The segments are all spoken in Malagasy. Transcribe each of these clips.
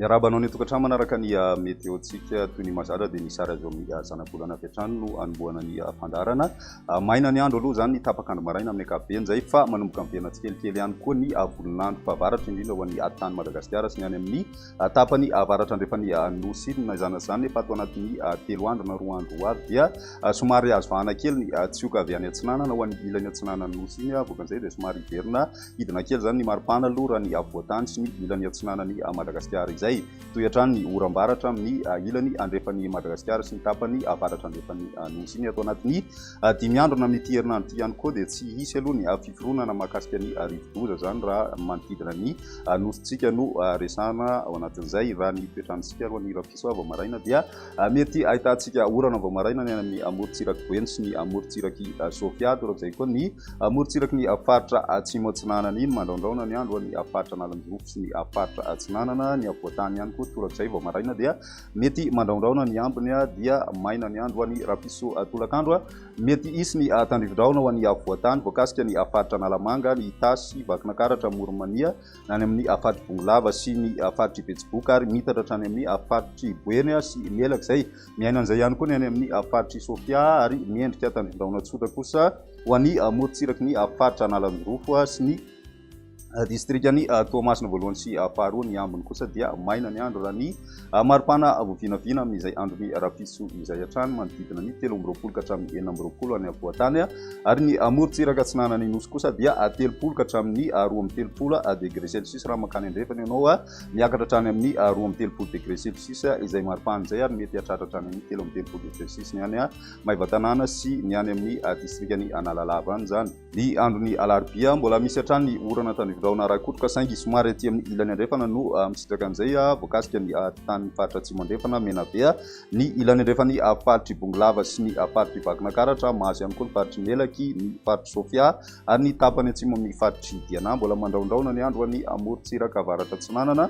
Miarabanao ny tokantrano manaraka ny meteotsika toy ny mazara dia ny sara zao amin'ny zanabolana avy hatrany no anombohana ny fandarana. Maina ny andro aloha zany ny tapakandro maraina amin'ny ankapobeny zay fa manomboka amin'ny fiaina tsikelikely ihany koa ny volonandro favaratra indrindra ho an'ny tany Madagasikara sy ny any amin'ny tapany avaratra andrefa ny nosy iny na izany zany efa ato anatin'ny 3 andro na 2 andro avy dia somary azo vahana kely ny tsioka avy any antsinanana ho an'ny ilany antsinanana nosy iny vokan'izay dia somary hiverina hidina kely zany ny maripana aloha raha ny avoatany sy ny ilany antsinanany Madagasikara izay toy hatrany ny oram-baratra amin'ny ilany andrefan'ny Madagasikara sy ny tapany avaratra andrefan'ny nosy iny ato anatin'ny 5 andro na amin'ity herinandro ity ihany koa dia tsy hisy aloha ny fiforonana mahakasika ny rivo-doza zany raha manodidina ny nositsika no resana ao anatin'izay raha ny toetrandrontsika aloha ny rapiso vao maraina dia mety ahitantsika orana vao maraina ny amin'ny amorontsiraky Boeny sy ny amorontsiraky Sofia torak'izay koa ny amorontsiraky ny faritra atsimo atsinanana iny mandraondraona ny andro ny faritra Analamborofo sy ny faritra atsinanana ny avoatany ihany koa torak'izay vao maraina dia mety mandraondraona ny ambiny dia maina ny andro ny rapiso tolakandro mety isy ny tandrivindraona ho an'ny avoatany voakasika ny faritra Analamanga ny Tasy Vakinakaratra Moromania na ny amin'ny faritra Bongolava sy ny faritra Betsiboka ary mitatra hatrany amin'ny faritra Boeny sy Melaka izay miaina an'izay ihany koa ny any amin'ny faritra Sofia ary miendrika tandrivindraona tsotra kosa ho an'ny amorontsiraky ny faritra Analamborofo sy ny distrikany Toamasina voalohany sy faharoa ny ambiny kosa dia maina ny andro raha ny maripana voavinavina amin'izay andron'ny rapiso izay hatrany manodidina ny 13 ka hatramin'ny 14 any avoatany ary ny amorontsiraka atsinanana ny nosy kosa dia 30 ka hatramin'ny 12 degré celsius raha makany andrefany ianao miakatra hatrany amin'ny 12 degré celsius izay maripana izay ary mety hatratra hatrany amin'ny 13 degré celsius ny any Maivatanana sy ny any amin'ny distrikany Analalava any zany ny andron'ny alarobia mbola misy hatrany ny orana tandrivindraona rakotroka saingy somary aty amin'ny ilany andrefana no misitraka an'izay voakasika ny tany faritra atsimo andrefana Menabe ny ilany andrefan'ny faritra Bongolava sy ny faritra Vakinakaratra mahazo ihany koa ny faritra Melaky ny faritra Sofia ary ny tapany atsimo amin'ny faritra Diana mbola mandraondraona ny andro ny amorontsiraka avaratra atsinanana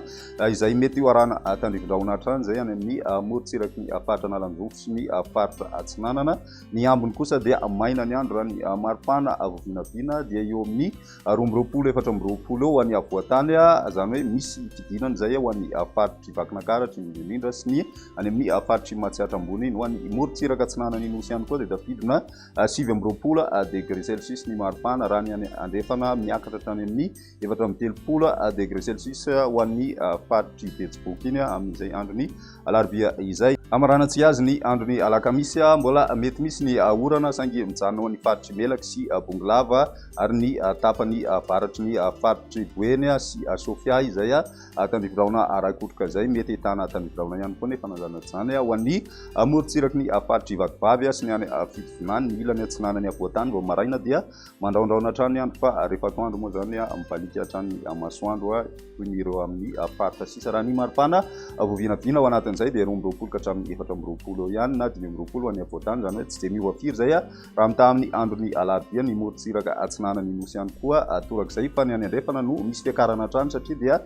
izay mety ho arahana tandrivindraona hatrany izay any amin'ny amorontsiraky ny faritra Analamborofo sy ny faritra atsinanana ny ambiny kosa dia maina ny andro raha ny maripana voavinavina dia eo amin'ny 24 ho an'ny avoatany zany hoe misy fidinana izay ho an'ny faritra Vakinakaratra indrindra sy ny any amin'ny faritra Matsiatra ambony iny ho an'ny morontsiraka atsinanana ny nosy ihany koa dia tafidina 17 degré celsius ny maripana raha ny andrefana miakatra hatrany amin'ny 13 degré celsius ho an'ny faritra Betsiboka iny amin'izay androny alarobia izay amaranantsika azy ny androny alakamisy mbola mety misy ny orana saingy mijanona ho an'ny faritra Melaky sy Bongolava ary ny tapany avaratry ny faritra Boeny sy Sofia izay tandrivindraona rakotroka izay mety ahitana tandrivindraona ihany koa nefa nazanana izany ho an'ny amorontsiraky ny faritra Ivatovavy sy ny any Fitovinany ny ilany atsinanany avoatany vao maraina dia mandraondraona hatrany andro fa rehefa atoandro moa zany mibalika hatrany masoandro toy ny ireo amin'ny faritra sisa raha ny maripana voavinavina ao anatin'izay dia 12 ka hatramin'ny 14 ihany na 15 ho an'ny avoatany zany hoe tsy dia miova firy izay raha mita amin'ny androny alarobia ny morontsiraka atsinanany nosy ihany koa torak'izay fa ny any andrefana no misy fiakarana hatrany satria dia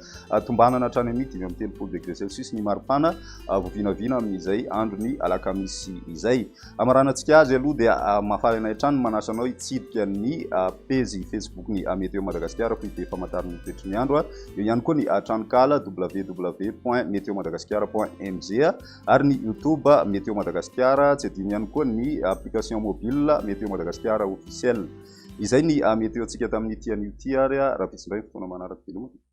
tombanana hatrany amin'ny 30 degré celsius ny maripana voavinavina amin'izay androny alakamisy izay amaranantsika azy aloha dia mahafarana hatrany manasanao hitsidika ny page Facebook ny Meteo Madagasikara fa ide famantarana ny toetry ny andro eo ihany koa ny tranokala www.meteomadagasikara.mg ary ny YouTube Meteo Madagasikara tsy adino ihany koa ny application mobile Meteo Madagasikara officiel izay ny meteo antsika tamin'ny ity an'io ty ary raha fitsindray fotoana manaraka